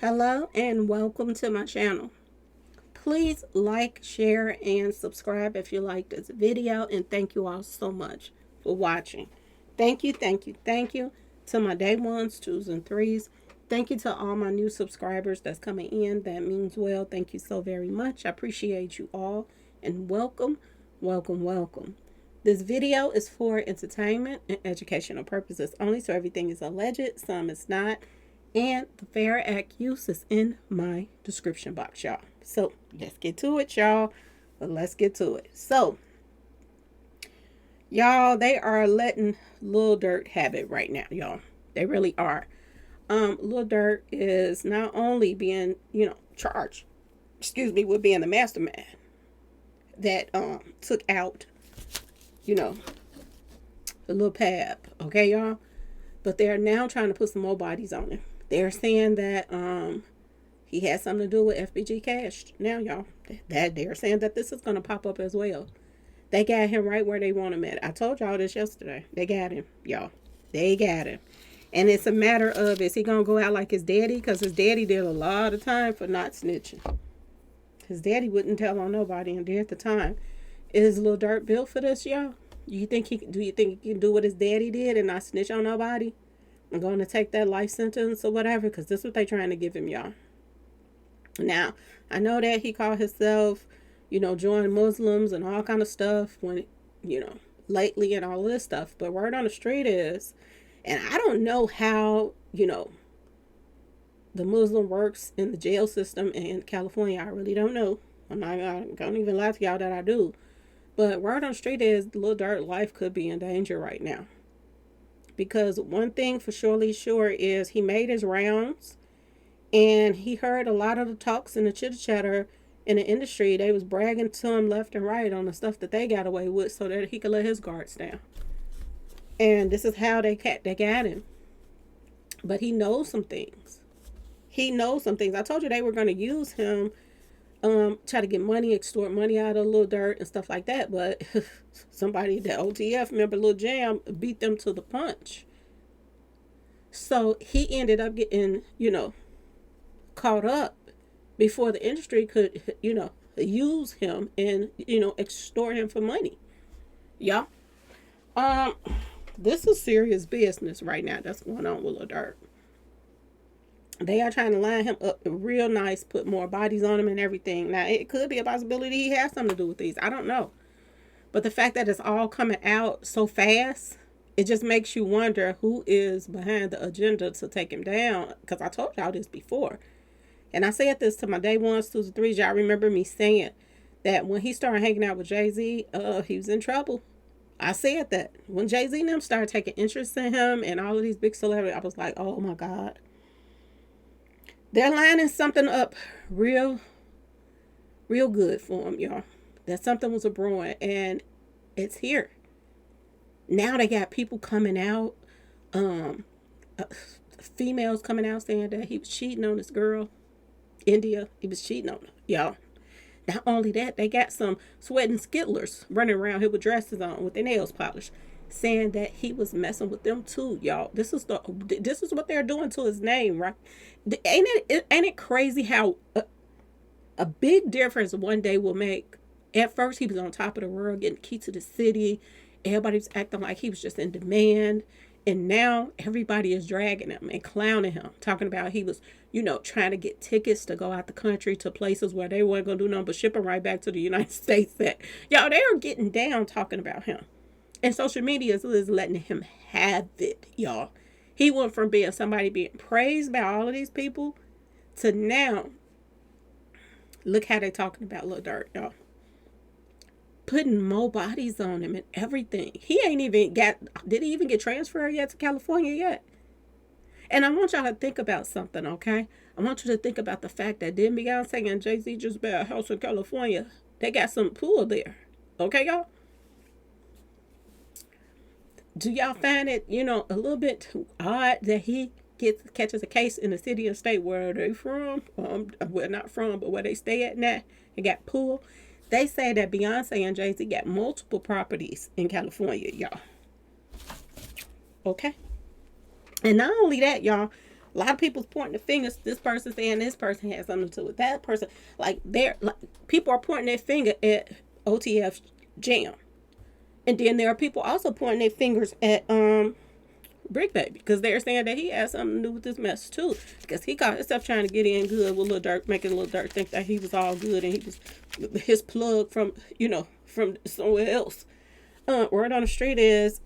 Hello and welcome to my channel. Please like, share, and subscribe if you like this video, and thank you all so much for watching. Thank you to my day ones, twos, and threes. Thank you to all my new subscribers that's coming in. That means well. Thank you so very much. I appreciate you all, and welcome. This video is for entertainment and educational purposes only, so everything is alleged, some is not, and the fair act use is in my description box, y'all. So let's get to it, y'all. Let's get to it. So, y'all, they are letting Lil Durk have it right now, y'all. They really are. Lil Durk is not only being, charged, with being the mastermind that took out, the Lil Pab, okay, y'all? But they're now trying to put some more bodies on him. They're saying that he has something to do with FBG Cash. Now, y'all, that they're saying that this is going to pop up as well. They got him right where they want him at. I told y'all this yesterday. They got him, y'all. They got him. And it's a matter of, is he going to go out like his daddy? Because his daddy did a lot of time for not snitching. His daddy wouldn't tell on nobody and did at the time. Is Lil Durk built for this, y'all? Do you think he can do what his daddy did and not snitch on nobody? I'm going to take that life sentence or whatever, because this is what they trying to give him, y'all. Now, I know that he called himself, join Muslims and all kind of stuff when, lately and all this stuff. But word on the street is, and I don't know how, the Muslim works in the jail system in California. I really don't know. I'm not going to even lie to y'all that I do. But word on the street is Lil Durk's life could be in danger right now. Because one thing for surely sure is he made his rounds and he heard a lot of the talks and the chitter chatter in the industry. They was bragging to him left and right on the stuff that they got away with so that he could let his guards down. And this is how they got him. But he knows some things. I told you they were going to use him, try to get money, extort money out of Lil Durk and stuff like that. But somebody, that OTF, remember Lil Jam, beat them to the punch. So he ended up getting, caught up before the industry could, use him and, extort him for money. Yeah. This is serious business right now that's going on with Lil Durk. They are trying to line him up real nice, put more bodies on him and everything. Now, it could be a possibility he has something to do with these. I don't know. But the fact that it's all coming out so fast, it just makes you wonder who is behind the agenda to take him down. Because I told y'all this before. And I said this to my day ones, twos, and threes. Y'all remember me saying that when he started hanging out with Jay-Z, he was in trouble. I said that. When Jay-Z and them started taking interest in him and all of these big celebrities, I was like, oh my God. They're lining something up real good for him, y'all. That something was a brewing, and it's here. Now they got people coming out, females coming out saying that he was cheating on this girl, India. He was cheating on her, y'all. Not only that, they got some sweating skittlers running around here with dresses on with their nails polished, saying that he was messing with them too, y'all. This is what they're doing to his name, right? Ain't it crazy how a big difference one day will make? At first, he was on top of the world, getting key to the city. Everybody was acting like he was just in demand. And now everybody is dragging him and clowning him, talking about he was, trying to get tickets to go out the country to places where they weren't going to do nothing but ship him right back to the United States. That, y'all, they are getting down talking about him. And social media is letting him have it, y'all. He went from being somebody being praised by all of these people to now, look how they talking about Lil Durk, y'all. Putting more bodies on him and everything. He ain't even did he even get transferred yet to California yet? And I want y'all to think about something, okay? I want you to think about the fact that didn't Beyonce and Jay-Z just buy a house in California? They got some pool there. Okay, y'all? Do y'all find it, a little bit odd that he catches a case in the city and state where they from? Well, not from, but where they stay at now. They got pool. They say that Beyonce and Jay-Z got multiple properties in California, y'all. Okay? And not only that, y'all, A lot of people's pointing the fingers. This person saying this person has something to do with that person. Like they're like people are pointing their finger at OTF Jam, and then there are people also pointing their fingers at Bricc Baby because they're saying that he has something to do with this mess too. Because he got himself trying to get in good with Lil Durk, making Lil Durk think that he was all good and he was his plug from from somewhere else. Word on the street is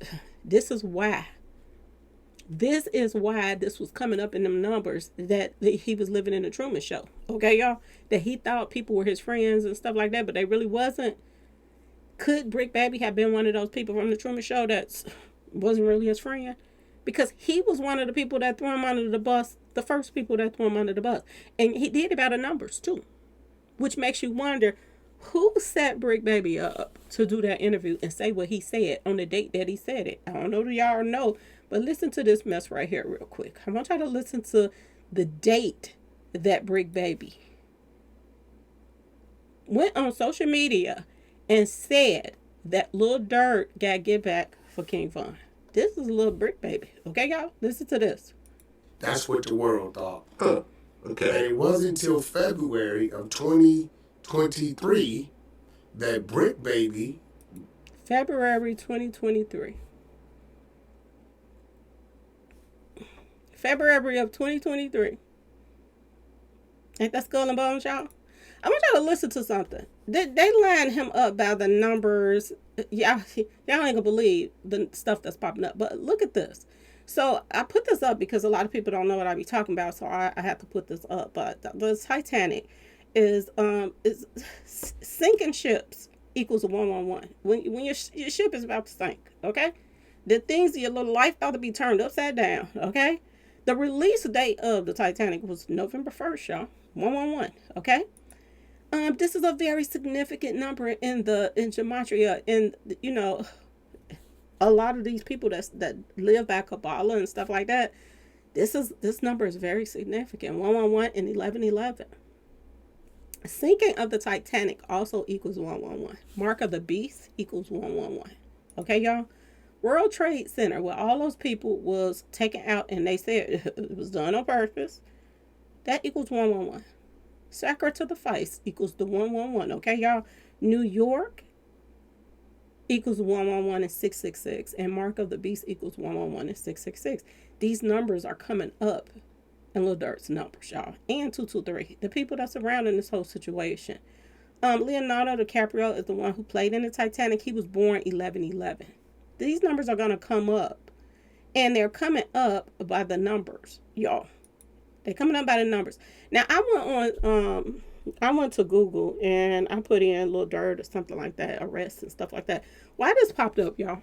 this is why. This is why this was coming up in them numbers that he was living in the Truman Show. Okay, y'all? That he thought people were his friends and stuff like that, but they really wasn't. Could Bricc Baby have been one of those people from the Truman Show that wasn't really his friend? Because he was one of the people that threw him under the bus, the first people that threw him under the bus. And he did it out of numbers, too. Which makes you wonder, who set Bricc Baby up to do that interview and say what he said on the date that he said it? I don't know if y'all know, but listen to this mess right here real quick. I want y'all to listen to the date that Bricc Baby went on social media and said that Lil Durk got get back for King Von. This is Lil Bricc Baby. Okay, y'all? Listen to this. That's what the world thought. Okay. And it wasn't until February of 2023 that Bricc Baby. February 2023. February of 2023. Ain't that skull and bones, y'all? I want y'all to listen to something. They lined him up by the numbers. Y'all ain't gonna believe the stuff that's popping up. But look at this. So I put this up because a lot of people don't know what I be talking about. So I have to put this up. But the Titanic is sinking ships equals 111. When your ship is about to sink, okay? The things your little life ought to be turned upside down, okay? The release date of the Titanic was November 1st, y'all. 111, okay? This is a very significant number in gematria, and a lot of these people that live by Kabbalah and stuff like that. This number is very significant. 111 and 1111. Sinking of the Titanic also equals 111. Mark of the Beast equals 111. Okay, y'all. World Trade Center, where all those people was taken out and they said it was done on purpose, that equals 111. Sacred to the face equals the 111. Okay, y'all. New York equals 111 and 666. And Mark of the Beast equals 111 and 666. These numbers are coming up in Lil Durk's numbers, y'all. And 223. The people that's surrounding this whole situation. Leonardo DiCaprio is the one who played in the Titanic. He was born 1111. These numbers are going to come up. And they're coming up by the numbers, y'all. They're coming up by the numbers. Now, I went to Google and I put in Lil Durk or something like that, arrests and stuff like that. Why this popped up, y'all?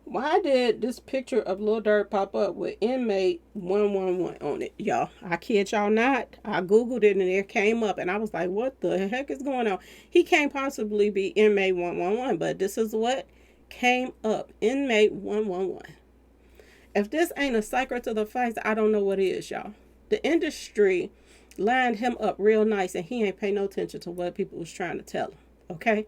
Why did this picture of Lil Durk pop up with inmate 111 on it, y'all? I kid y'all not. I Googled it and it came up and I was like, what the heck is going on? He can't possibly be inmate 111, but this is what came up. Inmate 111. If this ain't a sacred to the face, I don't know what is, y'all. The industry lined him up real nice and he ain't pay no attention to what people was trying to tell him, okay?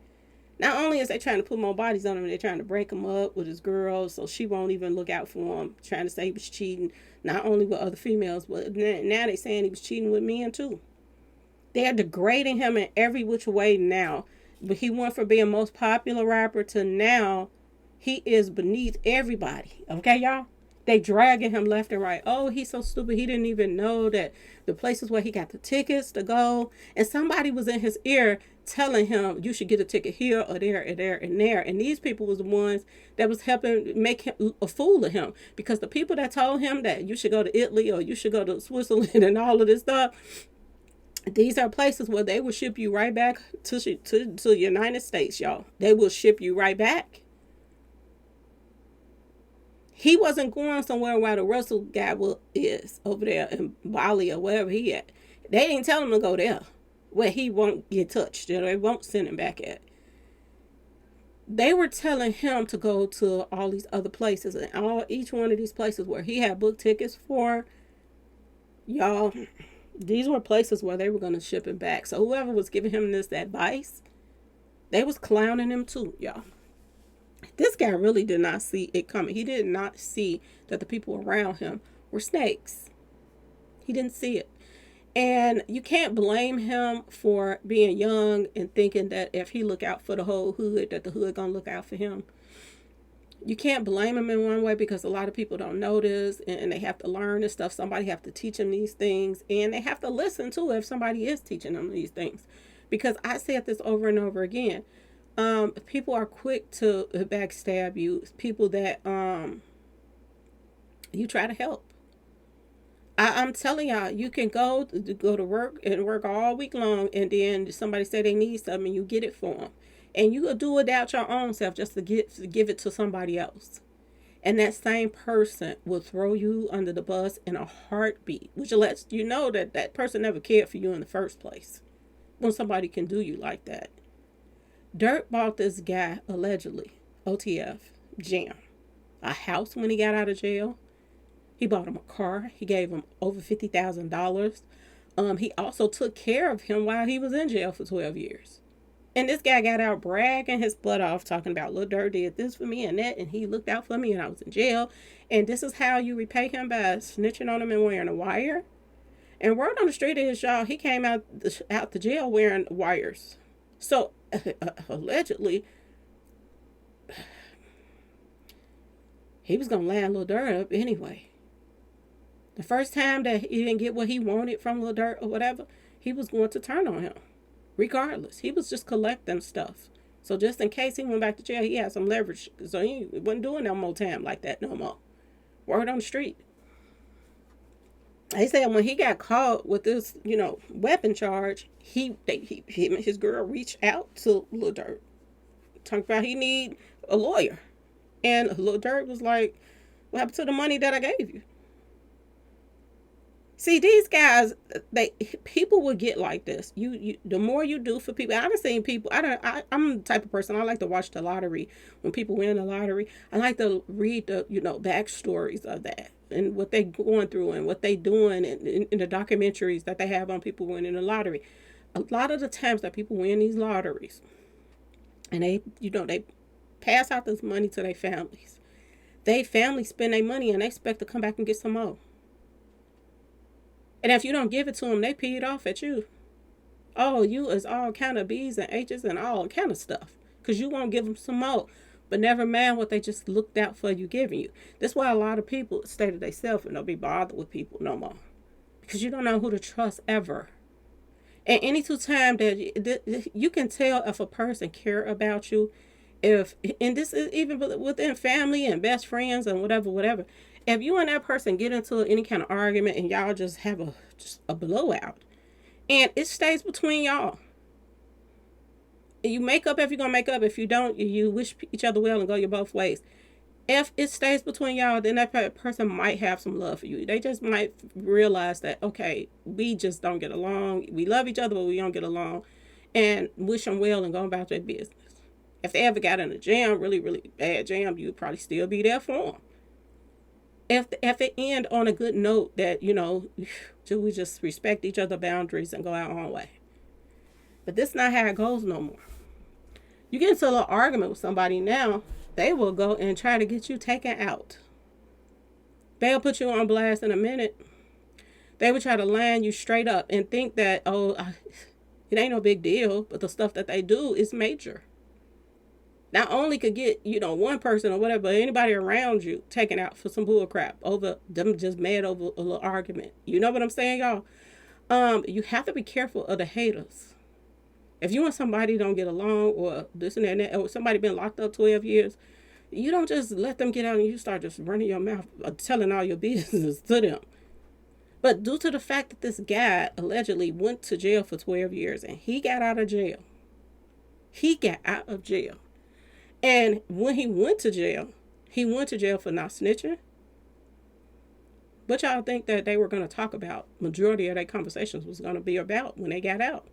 Not only is they trying to put more bodies on him, they're trying to break him up with his girl so she won't even look out for him, trying to say he was cheating, not only with other females, but now they saying he was cheating with men too. They're degrading him in every which way now. But he went from being most popular rapper to now he is beneath everybody, okay, y'all? They dragging him left and right. Oh, he's so stupid. He didn't even know that the places where he got the tickets to go. And somebody was in his ear telling him, you should get a ticket here or there and there and there. And these people was the ones that was helping make him a fool of him. Because the people that told him that you should go to Italy or you should go to Switzerland and all of this stuff, these are places where they will ship you right back to the United States, y'all. They will ship you right back. He wasn't going somewhere where the Russell guy is over there in Bali or wherever he at. They didn't tell him to go there where he won't get touched. They won't send him back at. They were telling him to go to all these other places, and each one of these places where he had booked tickets for, y'all, these were places where they were going to ship him back. So whoever was giving him this advice, they was clowning him too, y'all. This guy really did not see it coming. He did not see that the people around him were snakes. He didn't see it. And you can't blame him for being young and thinking that if he look out for the whole hood, that the hood gonna look out for him. You can't blame him in one way because a lot of people don't know this and they have to learn this stuff. Somebody have to teach them these things, and they have to listen to if somebody is teaching them these things. Because I said this over and over again. People are quick to backstab you. People that you try to help. I'm telling y'all, you can go to work and work all week long, and then somebody say they need something, and you get it for them, and you will do it out your own self just to give it to somebody else, and that same person will throw you under the bus in a heartbeat, which lets you know that that person never cared for you in the first place. When somebody can do you like that. Durk bought this guy allegedly, OTF Jam, a house when he got out of jail. He bought him a car. He gave him over $50,000. He also took care of him while he was in jail for 12 years. And this guy got out bragging his butt off, talking about Lil Durk did this for me and that, and he looked out for me and I was in jail. And this is how you repay him, by snitching on him and wearing a wire. And word on the street is, y'all, he came out the jail wearing wires. So, allegedly, he was going to land Lil Durk up anyway. The first time that he didn't get what he wanted from Lil Durk or whatever, he was going to turn on him. Regardless. He was just collecting stuff. So just in case he went back to jail, he had some leverage. So he wasn't doing no more time like that no more. Word on the street. They said when he got caught with this, weapon charge, him and his girl reached out to Lil Durk. Talking about he need a lawyer. And Lil Durk was like, what happened to the money that I gave you? See, these guys, people will get like this. The more you do for people, I've seen people. I'm the type of person, I like to watch the lottery. When people win the lottery, I like to read the backstories of that and what they going through and what they doing in the documentaries that they have on people winning the lottery. A lot of the times that people win these lotteries, and they pass out this money to their families. They families spend their money and they expect to come back and get some more. And if you don't give it to them, they pee it off at you. Oh, you is all kind of B's and H's and all kind of stuff. Because you won't give them some more. But never mind what they just looked out for you giving you. That's why a lot of people stay to themselves and don't be bothered with people no more. Because you don't know who to trust ever. And any time that you can tell if a person care about you, and this is even within family and best friends and whatever. If you and that person get into any kind of argument and y'all just have a blowout, and it stays between y'all, you make up if you're gonna make up. If you don't, you wish each other well and go your both ways. If it stays between y'all, then that person might have some love for you. They just might realize that, okay, we just don't get along. We love each other, but we don't get along, and wish them well and go about their business. If they ever got in a jam, really, really bad jam, you'd probably still be there for them. If it end on a good note that, do we just respect each other's boundaries and go our own way. But this is not how it goes no more. You get into a little argument with somebody now, they will go and try to get you taken out. They'll put you on blast in a minute. They would try to line you straight up and think that, it ain't no big deal, but the stuff that they do is major. Not only could get, one person or whatever, but anybody around you taken out for some bull crap over them just mad over a little argument. You know what I'm saying, y'all? You have to be careful of the haters. If you and somebody don't get along or this and that, or somebody been locked up 12 years, you don't just let them get out and you start just running your mouth, telling all your business to them. But due to the fact that this guy allegedly went to jail for 12 years and he got out of jail. And when he went to jail for not snitching. What y'all think that they were going to talk about? Majority of their conversations was going to be about when they got out.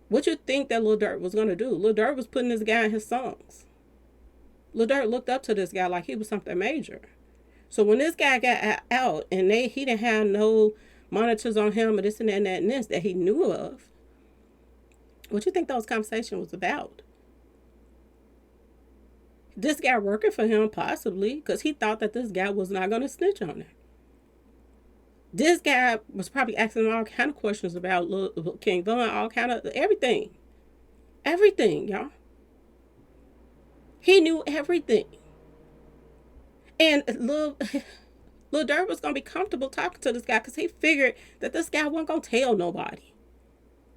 What you think that Lil Durk was going to do? Lil Durk was putting this guy in his songs. Lil Durk looked up to this guy like he was something major. So when this guy got out and he didn't have no monitors on him or this and that and that and this that he knew of, what you think those conversations was about? This guy working for him, possibly, because he thought that this guy was not going to snitch on him. This guy was probably asking him all kind of questions about King Von, all kind of everything. Everything, y'all. He knew everything. And Lil Durk was going to be comfortable talking to this guy because he figured that this guy wasn't going to tell nobody.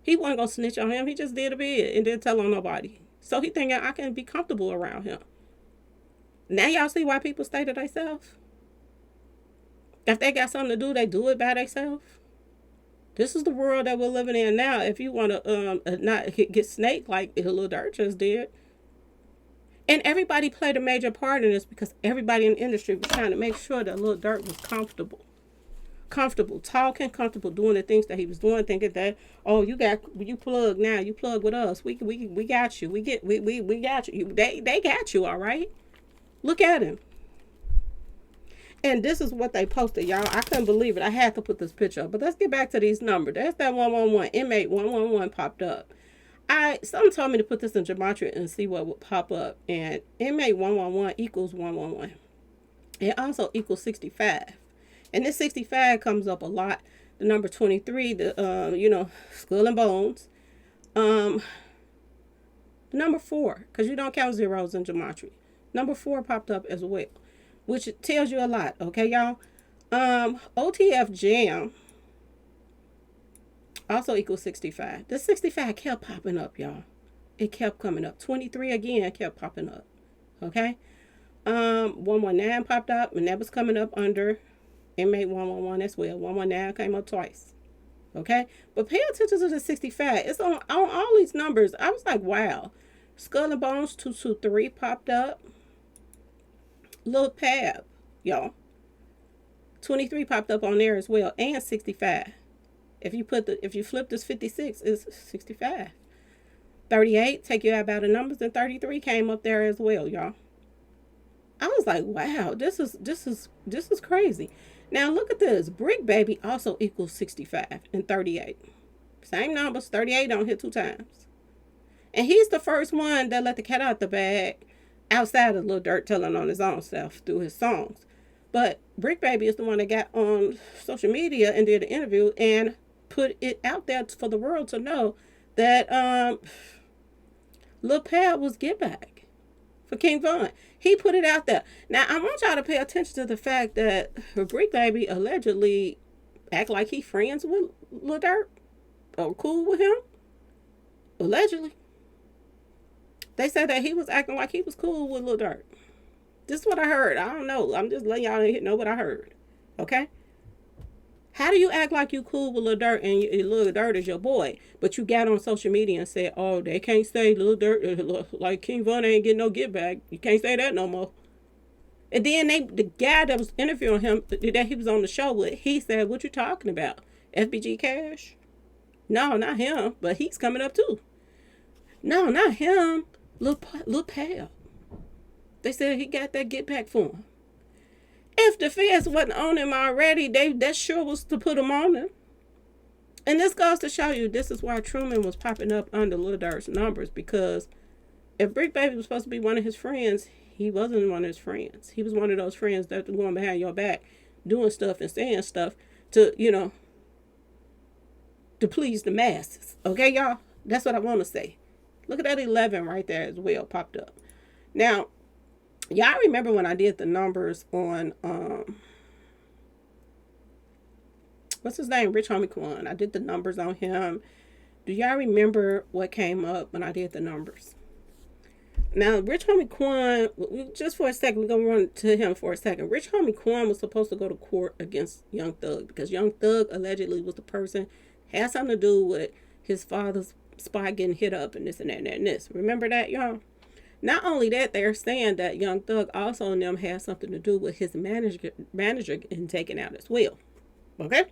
He wasn't going to snitch on him. He just did a bit and didn't tell on nobody. So he thinking I can be comfortable around him. Now y'all see why people stay to themselves? If they got something to do, they do it by themselves. This is the world that we're living in now. If you want to not get snaked like Lil Durk just did. And everybody played a major part in this because everybody in the industry was trying to make sure that Lil Durk was comfortable. Comfortable talking, comfortable doing the things that he was doing, thinking that, oh, you plug now, you plug with us. We got you. We got you. They got you, all right? Look at him. And this is what they posted, y'all. I couldn't believe it. I had to put this picture up. But let's get back to these numbers. That's that 111. Inmate 111 popped up. Someone told me to put this in gematria and see what would pop up. And inmate 111 equals 111. It also equals 65. And this 65 comes up a lot. The number 23, the skull and bones. The number 4, because you don't count zeros in gematria. Number 4 popped up as well, which tells you a lot, okay, y'all? OTF Jam also equals 65. This 65 kept popping up, y'all. It kept coming up. 23 again kept popping up, okay? 119 popped up, and that was coming up under inmate 111 as well. 119 came up twice, okay? But pay attention to the 65. It's on all these numbers. I was like, wow. Skull and Bones 223 popped up. Lil Pab, y'all. 23 popped up on there as well, and 65. If you flip this 56, it's 65. 38, take you out by the numbers, and 33 came up there as well, y'all. I was like, wow, this is crazy. Now look at this. Bricc Baby also equals 65 and 38. Same numbers. 38 don't hit 2 times. And he's the first one that let the cat out the bag outside of Lil Durk telling on his own stuff through his songs. But Bricc Baby is the one that got on social media and did an interview and put it out there for the world to know that Lil Pab was get back for King Von. He put it out there. Now I want y'all to pay attention to the fact that Bricc Baby allegedly act like he friends with Lil Durk or cool with him. Allegedly. They said that he was acting like he was cool with Lil Durk. This is what I heard. I don't know. I'm just letting y'all know what I heard. Okay? How do you act like you cool with Lil Durk and Lil Durk is your boy, but you got on social media and said, oh, they can't say Lil Durk, like King Von ain't getting no get back. You can't say that no more. And then the guy that was interviewing him, that he was on the show with, he said, what you talking about? FBG Cash? No, not him, but he's coming up too. No, not him. Lil Pab. They said he got that get back for him. If the feds wasn't on him already, that sure was to put him on him. And this goes to show you this is why Truman was popping up under Lil Durk's numbers, because if Bricc Baby was supposed to be one of his friends, he wasn't one of his friends. He was one of those friends that were going behind your back, doing stuff and saying stuff to, to please the masses. Okay, y'all? That's what I want to say. Look at that 11 right there as well popped up. Now, y'all remember when I did the numbers on, what's his name? Rich Homie Quan. I did the numbers on him. Do y'all remember what came up when I did the numbers? Now, Rich Homie Quan, just for a second, we're going to run to him for a second. Rich Homie Quan was supposed to go to court against Young Thug because Young Thug allegedly was the person, had something to do with his father's spot getting hit up and this and that and that and this. Remember that, y'all? Not only that, they're saying that Young Thug also and them had something to do with his manager getting taken out as well. Okay?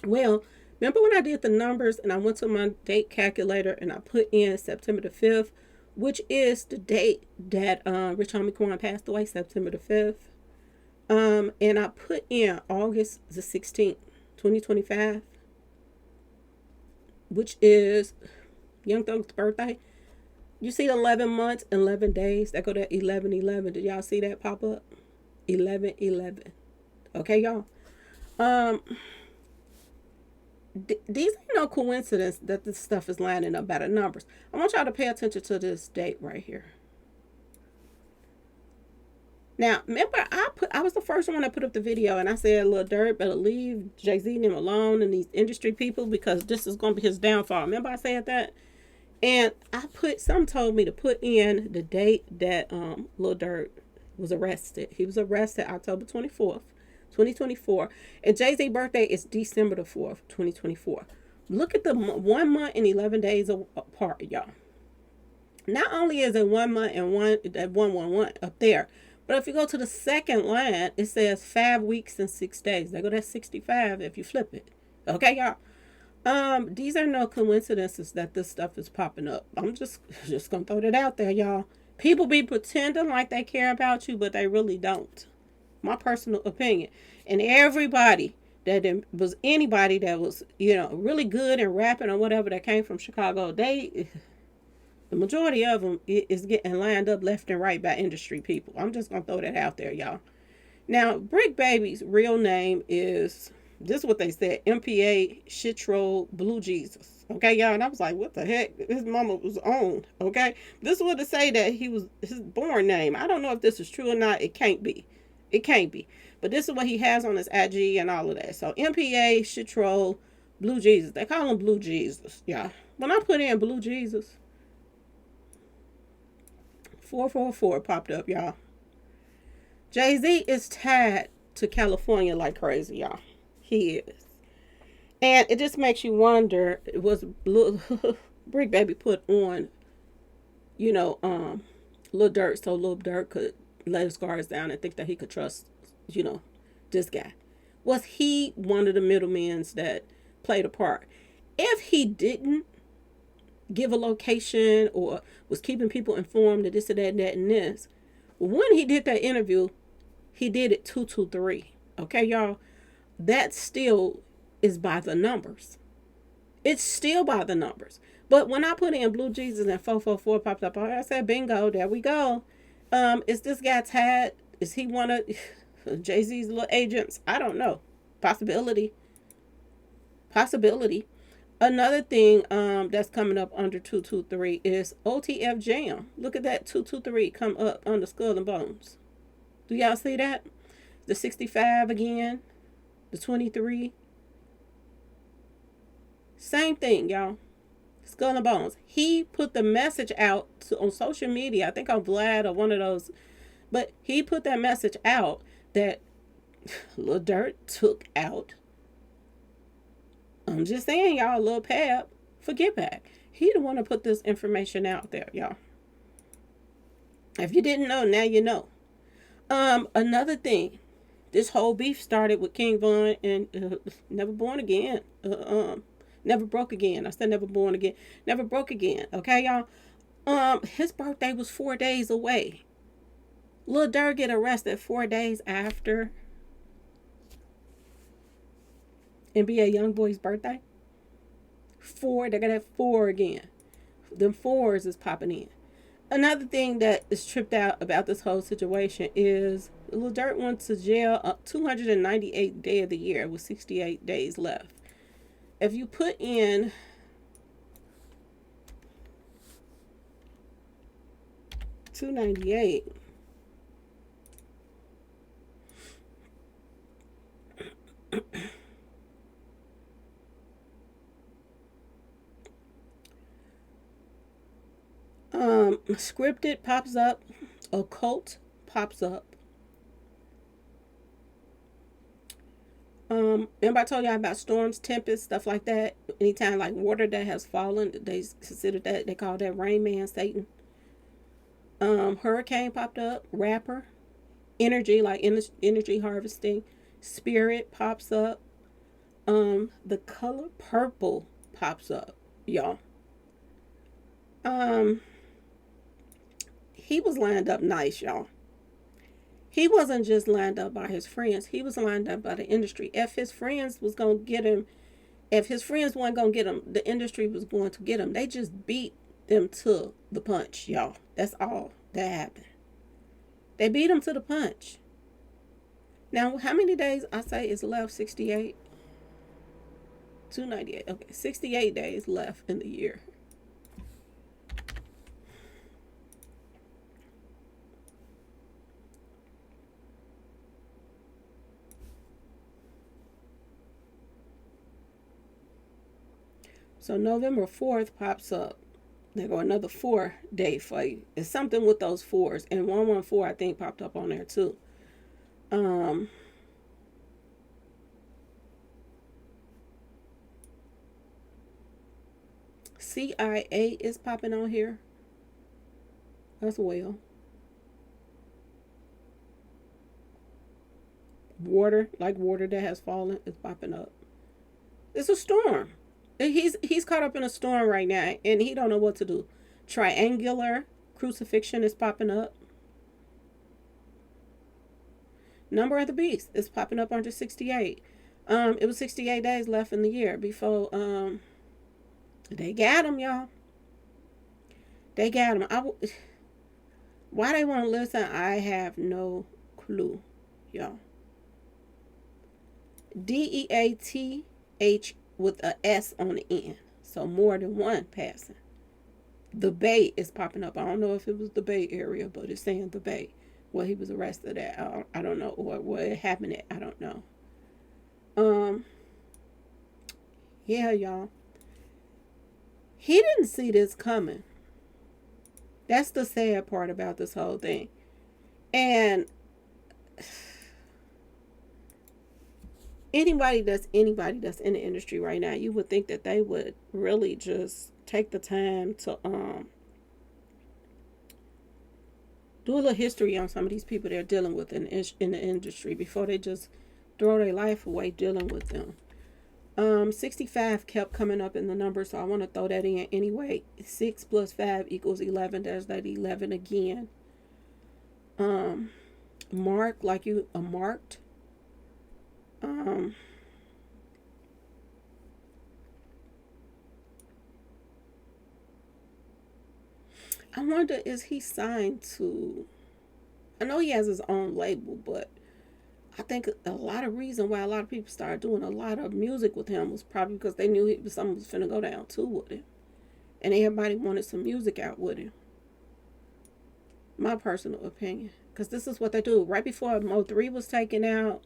Well, remember when I did the numbers and I went to my date calculator and I put in September the 5th, which is the date that Rich Homie Quan passed away, September the 5th. And I put in August the 16th, 2025, which is Young Thug's birthday. You see 11 months, 11 days. That go to 11/11. Did y'all see that pop up? 11/11. Okay, y'all. Um, these ain't no coincidence that this stuff is lining up by the numbers. I want y'all to pay attention to this date right here. Now, remember, I was the first one to put up the video, and I said, Lil Durk better leave Jay-Z and him alone and these industry people because this is going to be his downfall. Remember I said that? And some told me to put in the date that Lil Durk was arrested. He was arrested October 24th, 2024. And Jay-Z's birthday is December the 4th, 2024. Look at the 1 month and 11 days apart, y'all. Not only is it 1 month and 111 up there, but if you go to the second line, it says 5 weeks and 6 days. They go to 65 if you flip it. Okay, y'all. These are no coincidences that this stuff is popping up. I'm just gonna throw that out there, y'all. People be pretending like they care about you, but they really don't. My personal opinion. And everybody that was anybody that was, really good in rapping or whatever that came from Chicago, the majority of them is getting lined up left and right by industry people. I'm just gonna throw that out there, y'all. Now, Bricc Baby's real name is, this is what they said, MPA Shitro Blue Jesus. Okay, y'all. And I was like, what the heck? His mama was on. Okay. This is what to say that he was his born name. I don't know if this is true or not. It can't be. It can't be. But this is what he has on his IG and all of that. So MPA Shitro Blue Jesus. They call him Blue Jesus. Yeah. When I put in Blue Jesus, 444 popped up, y'all. Jay-Z is tied to California like crazy, y'all. He is. And it just makes you wonder, was Bricc Baby put on, Lil Durk, so Lil Durk could let his guards down and think that he could trust, this guy? Was he one of the middlemen that played a part? If he didn't give a location or was keeping people informed that this and that and that and this, when he did that interview, he did it 223. Okay, y'all? That still is by the numbers. It's still by the numbers. But when I put in Blue Jesus and 444 popped up, I said, bingo, there we go. Is this guy tied? Is he one of Jay-Z's little agents? I don't know. Possibility. Another thing that's coming up under 223 is OTF Jam. Look at that 223 come up under Skull and Bones. Do y'all see that? The 65 again. The 23. Same thing, y'all. Skull and Bones. He put the message out on social media. I think on Vlad or one of those. But he put that message out that Lil Durk took out. I'm just saying, y'all, Lil Pab for Get Back. He the one to put this information out there, y'all. If you didn't know, now you know. Another thing. This whole beef started with King Von and Never Born Again. Never Broke Again. I said Never Born Again. Never Broke Again. Okay, y'all? His birthday was 4 days away. Lil Durk get arrested 4 days after NBA Youngboy's birthday. 4. They got that 4 again. Them 4s is popping in. Another thing that is tripped out about this whole situation is Lil Durk went to jail 298 day of the year with 68 days left. If you put in $298, scripted pops up, occult pops up. Remember I told y'all about storms, tempests, stuff like that. Anytime like water that has fallen, they consider that, they call that Rain Man, Satan. Hurricane popped up, rapper, energy, like energy harvesting, spirit pops up. The color purple pops up, y'all. He was lined up nice, y'all. He wasn't just lined up by his friends. He was lined up by the industry. If his friends was going to get him, if his friends weren't going to get him, the industry was going to get him. They just beat them to the punch, y'all. That's all that happened. They beat them to the punch. Now, how many days I say is left? 68? 298. Okay, 68 days left in the year. So November 4th pops up. There go another 4-day for you. It's something with those fours. And 114 I think popped up on there too. CIA is popping on here as well. Water, like water that has fallen, is popping up. It's a storm. He's caught up in a storm right now, and he don't know what to do. Triangular crucifixion is popping up. Number of the beast is popping up under 68. It was 68 days left in the year before they got him, y'all. They got him. Why they won't listen, I have no clue, y'all. DEATH with a S on the end. So more than one passing. The Bay is popping up. I don't know if it was the Bay Area, but it's saying the Bay. Where he was arrested at. I don't know. Or what it happened at. I don't know. Yeah, y'all. He didn't see this coming. That's the sad part about this whole thing. And anybody that's in the industry right now, you would think that they would really just take the time to do a little history on some of these people they're dealing with in the industry before they just throw their life away dealing with them. 65 kept coming up in the number, so I want to throw that in anyway. 6 plus 5 equals 11. There's that 11 again. Mark, like you are marked. I wonder, is he signed to, I know he has his own label, but I think a lot of reason why a lot of people started doing a lot of music with him was probably because they knew something was finna go down too with him. And everybody wanted some music out with him. My personal opinion. Because this is what they do. Right before Mo3 was taken out,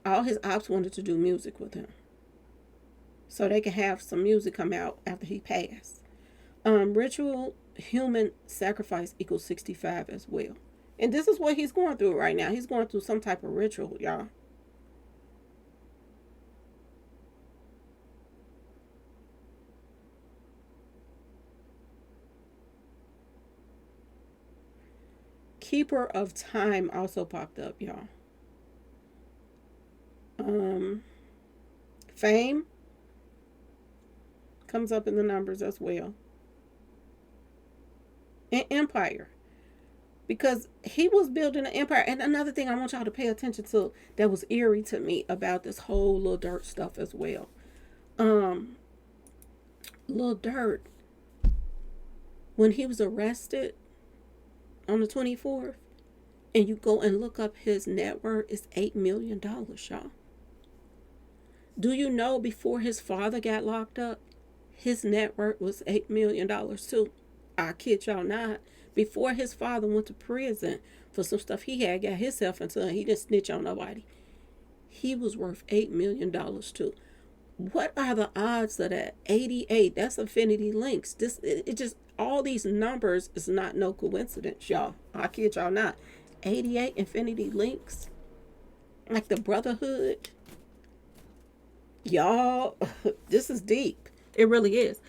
all his ops wanted to do music with him. So they could have some music come out after he passed. Ritual human sacrifice equals 65 as well. And this is what he's going through right now. He's going through some type of ritual, y'all. Keeper of Time also popped up, y'all. Fame comes up in the numbers as well. And Empire. Because he was building an empire. And another thing I want y'all to pay attention to that was eerie to me about this whole Lil Durk stuff as well. Lil Durk, when he was arrested on the 24th, and you go and look up his net worth, it's $8 million, y'all. Do you know before his father got locked up, his net worth was $8 million too? I kid y'all not. Before his father went to prison for some stuff he had got himself into, and he didn't snitch on nobody, he was worth $8 million too. What are the odds of that? 88. That's Infinity Links. It just, all these numbers is not no coincidence, y'all. I kid y'all not. 88 Infinity Links, like the Brotherhood. Y'all, this is deep. It really is.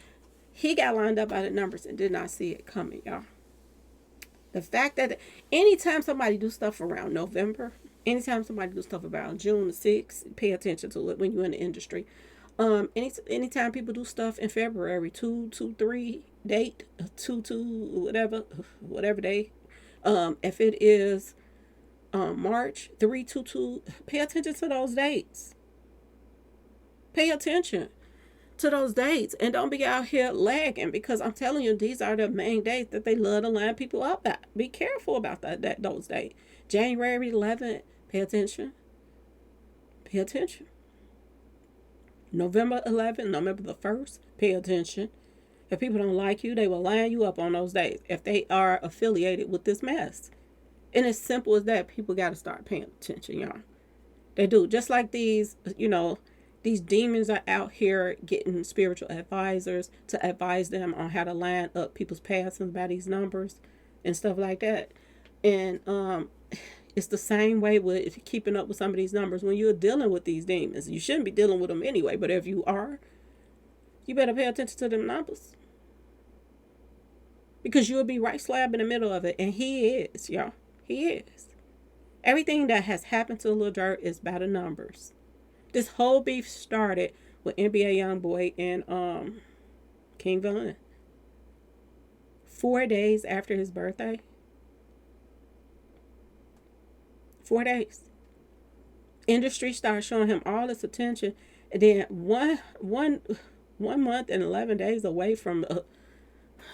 He got lined up by the numbers and did not see it coming, y'all. The fact that anytime somebody do stuff around November, anytime somebody do stuff about June the 6th, pay attention to it when you're in the industry. Anytime people do stuff in February, 2-3 date, 2 whatever day. If it is March 3-2, pay attention to those dates. Pay attention. to those dates and don't be out here lagging, because I'm telling you, these are the main dates that they love to line people up at. Be careful about those dates. January 11th, pay attention. Pay attention. November 11th, November the 1st, pay attention. If people don't like you, they will line you up on those days if they are affiliated with this mess. And as simple as that, people got to start paying attention, y'all. They do. Just like these, these demons are out here getting spiritual advisors to advise them on how to line up people's passings by these numbers and stuff like that. And it's the same way with keeping up with some of these numbers. When you're dealing with these demons, you shouldn't be dealing with them anyway, but if you are, you better pay attention to them numbers, because you'll be right slab in the middle of it. And he is, y'all. He is. Everything that has happened to Lil Durk is by the numbers. This whole beef started with NBA YoungBoy and King Von. 4 days after his birthday. 4 days. Industry started showing him all this attention. And then one month and 11 days away from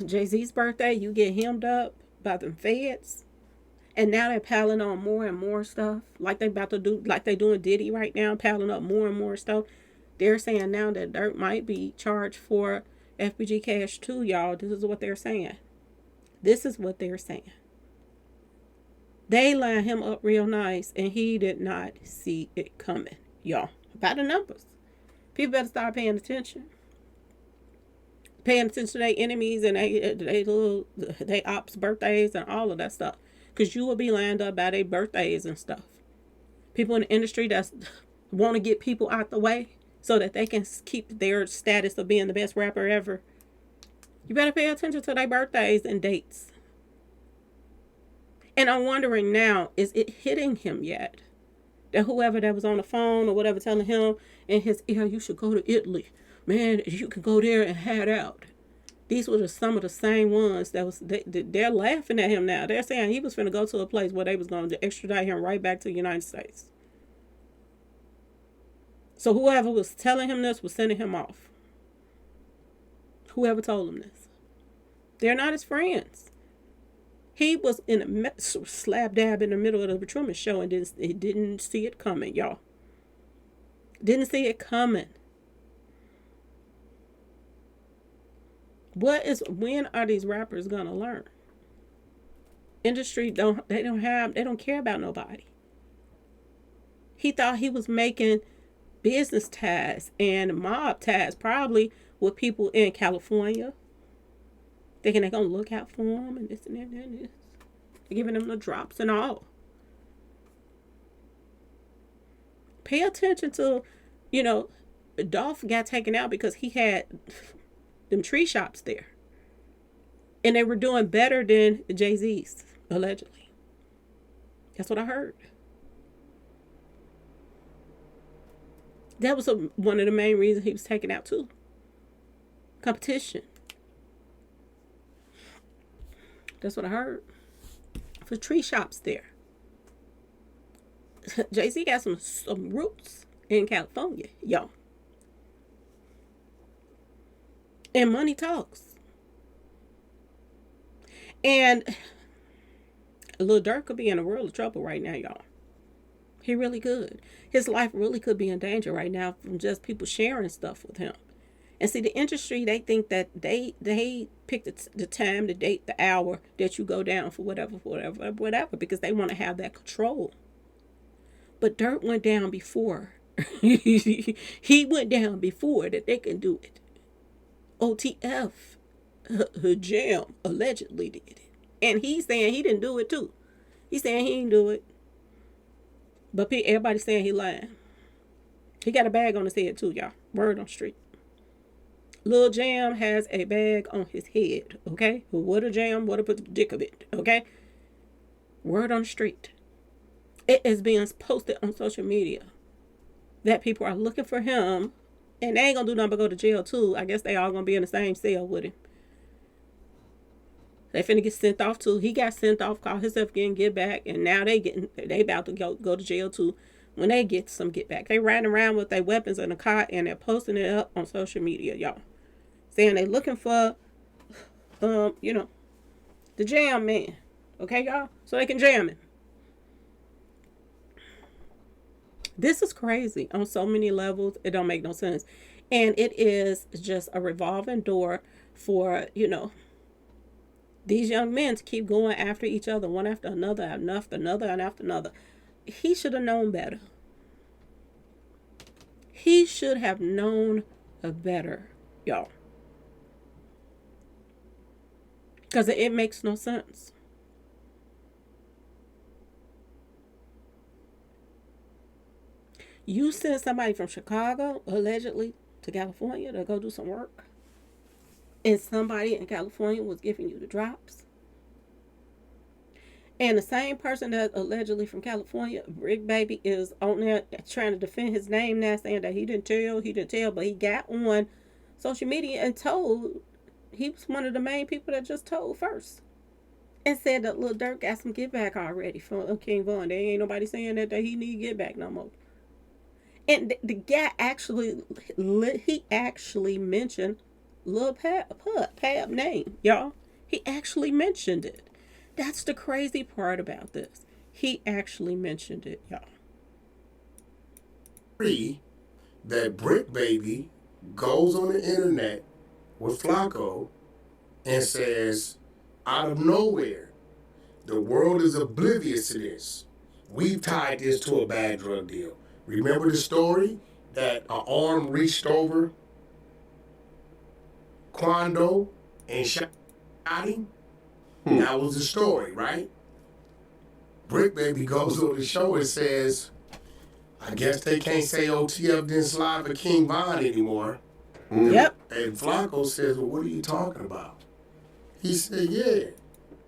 Jay-Z's birthday, you get hemmed up by them feds. And now they're piling on more and more stuff, like they about to do, like they doing Diddy right now, piling up more and more stuff. They're saying now that Durk might be charged for FBG Cash too, y'all. This is what they're saying. This is what they're saying. They line him up real nice, and he did not see it coming, y'all. By the numbers. People better start paying attention. Paying attention to their enemies and they ops birthdays and all of that stuff. Because you will be lined up by their birthdays and stuff. People in the industry that want to get people out the way so that they can keep their status of being the best rapper ever. You better pay attention to their birthdays and dates. And I'm wondering now, is it hitting him yet? That whoever that was on the phone or whatever telling him in his ear, you should go to Italy. Man, you can go there and hide out. These were some of the same ones that was they're laughing at him now. They're saying he was finna go to a place where they was going to extradite him right back to the United States. So whoever was telling him this was sending him off. Whoever told him this. They're not his friends. He was in a slap dab in the middle of the Truman Show and didn't see it coming, y'all. Didn't see it coming. When are these rappers gonna learn? Industry don't care about nobody. He thought he was making business ties and mob ties probably with people in California. Thinking they're gonna look out for him and this and that and this. They're giving them the drops and all. Pay attention to, Dolph got taken out because he had them tree shops there. And they were doing better than Jay-Z's, allegedly. That's what I heard. That was one of the main reasons he was taken out too. Competition. That's what I heard. For tree shops there. Jay-Z got some roots in California, y'all. And money talks. And Lil Durk could be in a world of trouble right now, y'all. He really could. His life really could be in danger right now from just people sharing stuff with him. And see, the industry, they think that they pick the time, the date, the hour that you go down for whatever, because they want to have that control. But Durk went down before. He went down before that they can do it. OTF Jam allegedly did it. And he's saying he didn't do it too. He's saying he didn't do it. But everybody's saying he lying. He got a bag on his head too, y'all. Word on the street. Lil Jam has a bag on his head, okay? What a jam, what a predicament, okay? Word on the street. It is being posted on social media that people are looking for him, and they ain't gonna do nothing but go to jail too. I guess they all gonna be in the same cell with him. They finna get sent off too. He got sent off, called himself getting get back, and now they about to go to jail too when they get some get back. They riding around with their weapons in a car and they're posting it up on social media, y'all. Saying they looking for, the jam man. Okay, y'all? So they can jam him. This is crazy on so many levels. It don't make no sense. And it is just a revolving door for, these young men to keep going after each other, one after another, and after another, and after another. He should have known better. He should have known better, y'all. Because it makes no sense. You send somebody from Chicago, allegedly, to California to go do some work, and somebody in California was giving you the drops. And the same person that allegedly from California, Bricc Baby, is on there trying to defend his name now, saying that he didn't tell, but he got on social media and told he was one of the main people that just told first. And said that Lil Durk got some get back already from King Von. There ain't nobody saying that he need get back no more. And the guy actually mentioned Lil Pab name, y'all. He actually mentioned it. That's the crazy part about this. He actually mentioned it, y'all. That Bricc Baby goes on the internet with Flacco and says, out of nowhere, the world is oblivious to this. We've tied this to a bad drug deal. Remember the story that an arm reached over Quando and shot him? That was the story, right? Bricc Baby goes on the show and says, I guess they can't say OTF didn't slide for King Von anymore. Yep. And Flacco says, well, what are you talking about? He said, yeah.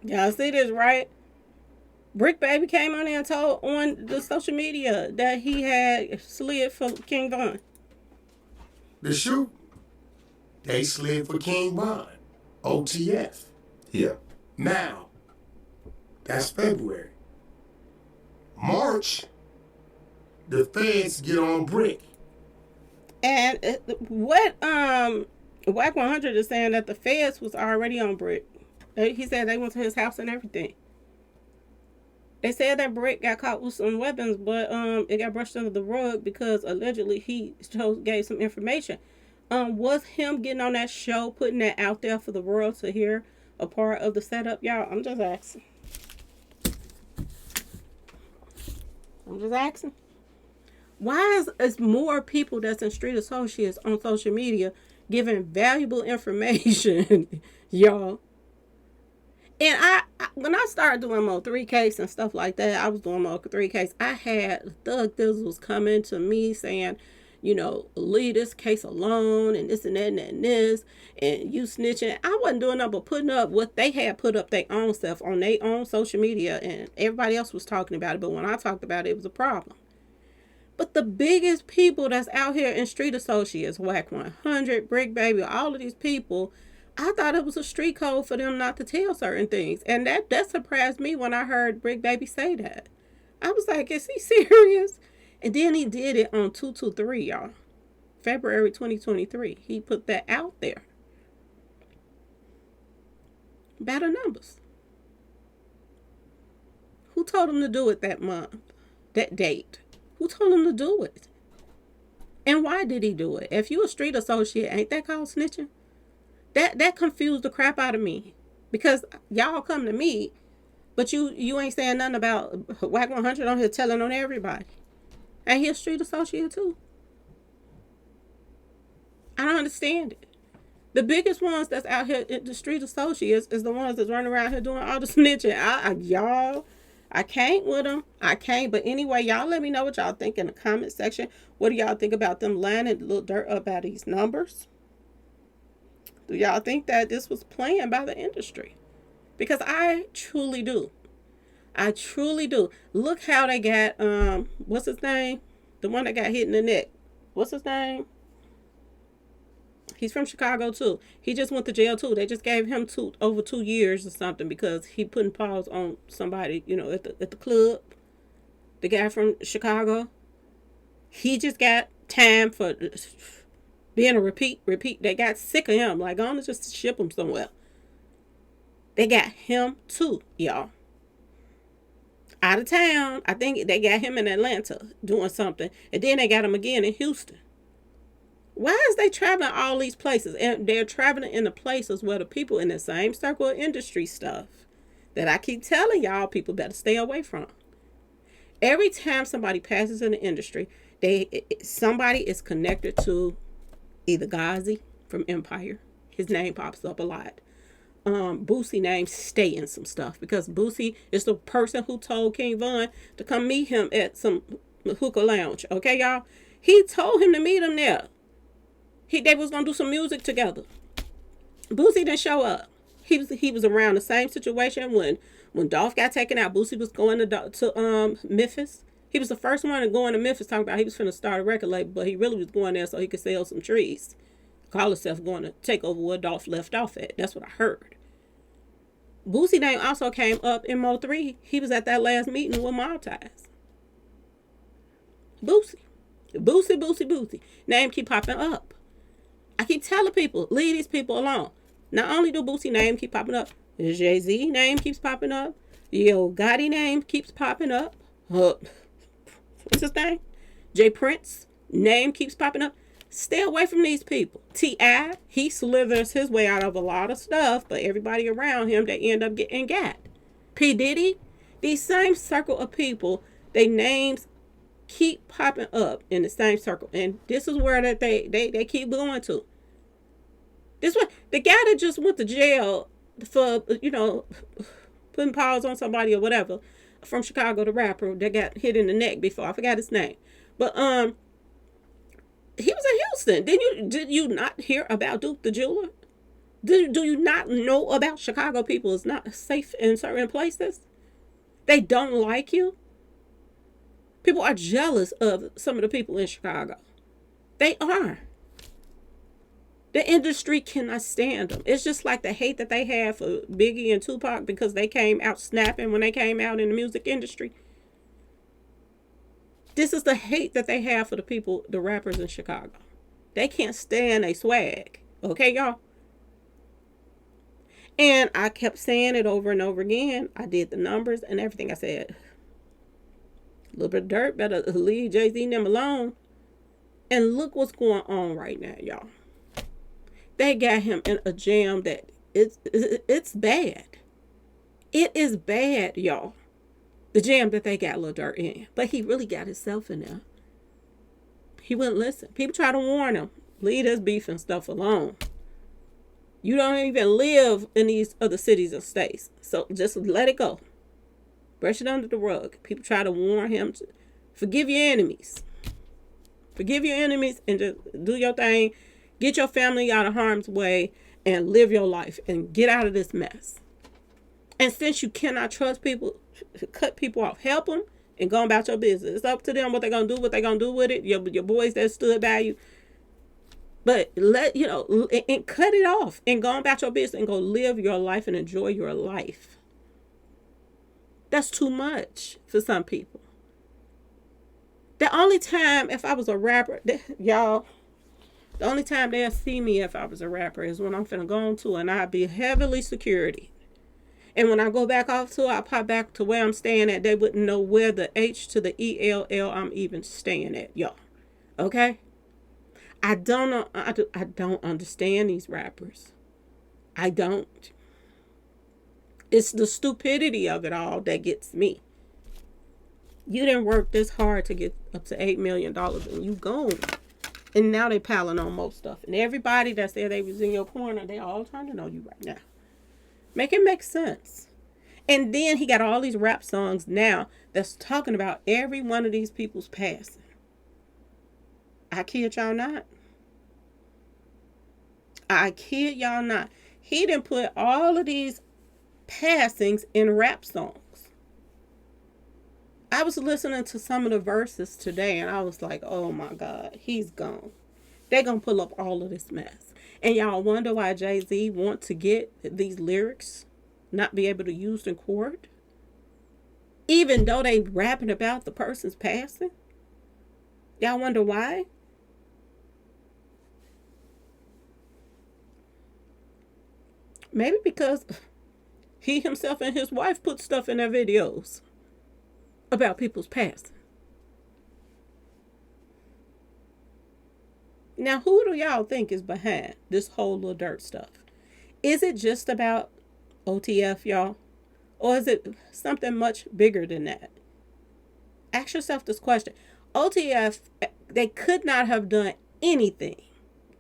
Y'all see this, right? Bricc Baby came on there and told on the social media that he had slid for King Von. The shoot, they slid for King Von. OTF. Yeah. Now, that's February. March, the feds get on Bricc. And what Whack 100 is saying that the feds was already on Bricc. He said they went to his house and everything. They said that Bricc got caught with some weapons, but it got brushed under the rug because allegedly he gave some information. Was him getting on that show, putting that out there for the world to hear, a part of the setup, y'all? I'm just asking. Why is more people that's in street associates on social media giving valuable information, y'all? And I when I started doing more 3Ks and stuff like that, I was doing more 3Ks. I had Thug Thizzles coming to me saying, leave this case alone and this and that and that and this, and you snitching. I wasn't doing nothing but putting up what they had put up their own stuff on their own social media, and everybody else was talking about it. But when I talked about it, it was a problem. But the biggest people that's out here in street associates, Whack 100, Bricc Baby, all of these people, I thought it was a street code for them not to tell certain things. And that surprised me when I heard Bricc Baby say that. I was like, is he serious? And then he did it on 223, y'all. February 2023. He put that out there. Better numbers. Who told him to do it that month? That date? Who told him to do it? And why did he do it? If you a street associate, ain't that called snitching? That confused the crap out of me. Because y'all come to me, but you ain't saying nothing about Whack 100 on here telling on everybody. And he a street associate too. I don't understand it. The biggest ones that's out here in the street associates is the ones that's running around here doing all the snitching. I can't with them. I can't. But anyway, y'all let me know what y'all think in the comment section. What do y'all think about them lining Lil Durk up about these numbers? Do y'all think that this was planned by the industry? Because I truly do. I truly do. Look how they got, what's his name? The one that got hit in the neck. What's his name? He's from Chicago too. He just went to jail too. They just gave him over 2 years or something because he putting paws on somebody, at the club. The guy from Chicago. He just got time for being a repeat. They got sick of him. Like, I'm gonna just ship him somewhere. They got him too, y'all. Out of town. I think they got him in Atlanta doing something. And then they got him again in Houston. Why is they traveling all these places? And they're traveling in the places where the people in the same circle of industry stuff that I keep telling y'all people better stay away from. Every time somebody passes in the industry, somebody is connected to either Ghazi from Empire. His name pops up a lot. Boosie name stay in some stuff because Boosie is the person who told King Von to come meet him at some hookah lounge. Okay, y'all? He told him to meet him there. They was gonna do some music together. Boosie didn't show up. He was around the same situation when Dolph got taken out. Boosie was going to Memphis. He was the first one to go into Memphis talking about he was finna start a record label, but he really was going there so he could sell some trees. Call himself going to take over where Dolph left off at. That's what I heard. Boosie name also came up in Mo 3. He was at that last meeting with Mob Ties. Boosie. Name keep popping up. I keep telling people, leave these people alone. Not only do Boosie name keep popping up, Jay-Z name keeps popping up. Yo Gotti name keeps popping up. What's his name? Jay Prince name keeps popping up. Stay away from these people. T.I., he slithers his way out of a lot of stuff, but everybody around him, they end up getting got. P. Diddy, these same circle of people, their names keep popping up in the same circle. And this is where that they keep going to. This one, the guy that just went to jail for, putting paws on somebody or whatever, from Chicago, the rapper that got hit in the neck before. I forgot his name. But he was in Houston. Did you not hear about Duke the Jeweler? Do you not know about Chicago people is not safe in certain places? They don't like you. People are jealous of some of the people in Chicago. They are. The industry cannot stand them. It's just like the hate that they have for Biggie and Tupac because they came out snapping when they came out in the music industry. This is the hate that they have for the people, the rappers in Chicago. They can't stand a swag. Okay, y'all? And I kept saying it over and over again. I did the numbers and everything. I said, Lil Durk better leave Jay-Z and them alone. And look what's going on right now, y'all. They got him in a jam that it's bad. It is bad, y'all. The jam that they got Lil Durk in. But he really got himself in there. He wouldn't listen. People try to warn him. Leave this beef and stuff alone. You don't even live in these other cities or states. So just let it go. Brush it under the rug. People try to warn him to forgive your enemies. Forgive your enemies and just do your thing. Get your family out of harm's way and live your life and get out of this mess. And since you cannot trust people, cut people off. Help them and go about your business. It's up to them what they're going to do, what they're going to do with it. Your boys that stood by you. But and cut it off and go about your business and go live your life and enjoy your life. That's too much for some people. The only time if I was a rapper, y'all, the only time they'll see me if I was a rapper is when I'm finna go on tour and I'll be heavily security. And when I go back off tour, I pop back to where I'm staying at. They wouldn't know where the H to the ELL I'm even staying at, y'all. Okay? I don't know. I don't understand these rappers. I don't. It's the stupidity of it all that gets me. You didn't work this hard to get up to $8 million and you gone. And now they piling on more stuff. And everybody that said they was in your corner, they all turning on you right now. Make it make sense. And then he got all these rap songs now that's talking about every one of these people's passing. I kid y'all not. I kid y'all not. He didn't put all of these passings in rap songs. I was listening to some of the verses today and I was like, oh my God, he's gone. They're going to pull up all of this mess. And y'all wonder why Jay-Z want to get these lyrics not be able to use in court? Even though they rapping about the person's passing? Y'all wonder why? Maybe because he himself and his wife put stuff in their videos about people's past. Now, who do y'all think is behind this whole Lil Durk stuff? Is it just about OTF, y'all? Or is it something much bigger than that? Ask yourself this question. OTF, they could not have done anything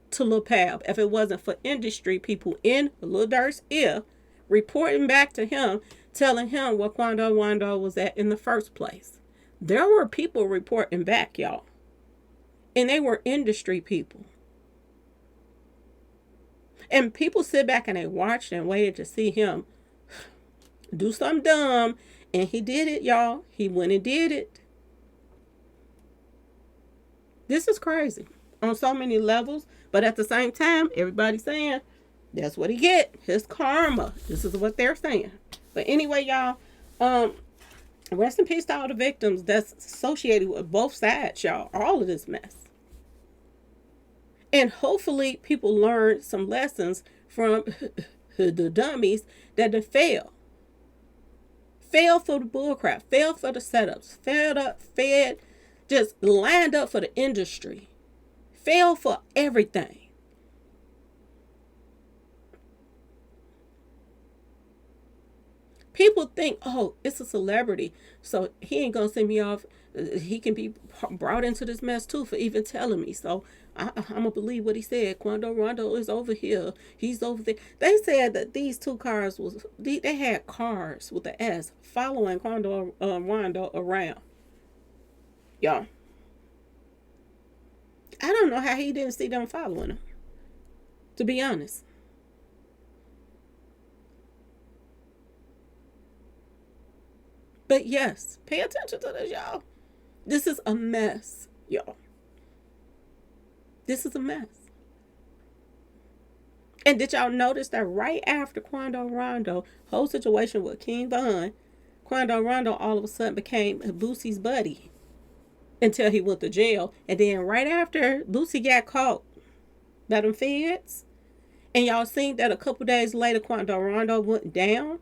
to Lil Pab if it wasn't for industry people in Lil Durk's ear reporting back to him, telling him what Quando Wando was at in the first place. There were people reporting back, y'all. And they were industry people. And people sit back and they watched and waited to see him do something dumb. And he did it, y'all. He went and did it. This is crazy on so many levels. But at the same time, everybody's saying that's what he get. His karma. This is what they're saying. But anyway, y'all, rest in peace to all the victims that's associated with both sides, y'all. All of this mess. And hopefully people learn some lessons from the dummies that have failed. Failed for the bullcrap. Failed for the setups. Fed, just lined up for the industry. Failed for everything. People think, oh, it's a celebrity, so he ain't gonna send me off. He can be brought into this mess too for even telling me. So I'm gonna believe what he said. Quando Rondo is over here. He's over there. They said that these two cars they had cars with the S following Quando Rondo around. Y'all, I don't know how he didn't see them following him. To be honest. But yes, pay attention to this, y'all. This is a mess, y'all. This is a mess. And did y'all notice that right after Quando Rondo whole situation with King Von, Quando Rondo all of a sudden became Boosie's buddy until he went to jail. And then right after Boosie got caught by them feds, and y'all seen that a couple days later Quando Rondo went down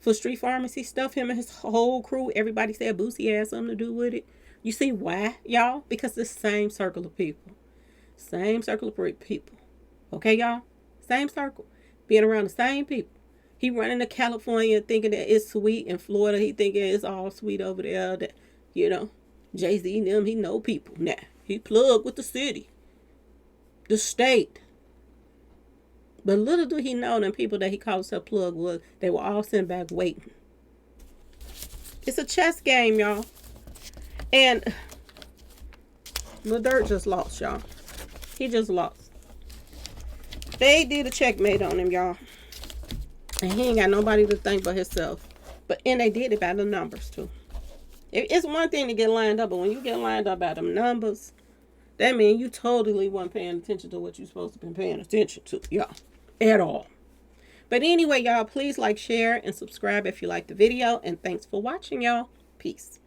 for street pharmacy stuff. Him and his whole crew, everybody said Boosie had something to do with it. You see why, y'all? Because the same circle of people. Same circle of people. Okay, y'all? Same circle. Being around the same people. He running to California thinking that it's sweet. In Florida, he thinking it's all sweet over there. That, Jay-Z and them, he know people now. He plugged with the city. The state. But little do he know them people that he called himself plug was, they were all sent back waiting. It's a chess game, y'all. And Lil Durk just lost, y'all. He just lost. They did a checkmate on him, y'all. And he ain't got nobody to thank but himself. And they did it by the numbers, too. It's one thing to get lined up, but when you get lined up by them numbers, that means you totally weren't paying attention to what you're supposed to be paying attention to, y'all. At all. But anyway, y'all, please like, share, and subscribe if you like the video. And thanks for watching, y'all. Peace.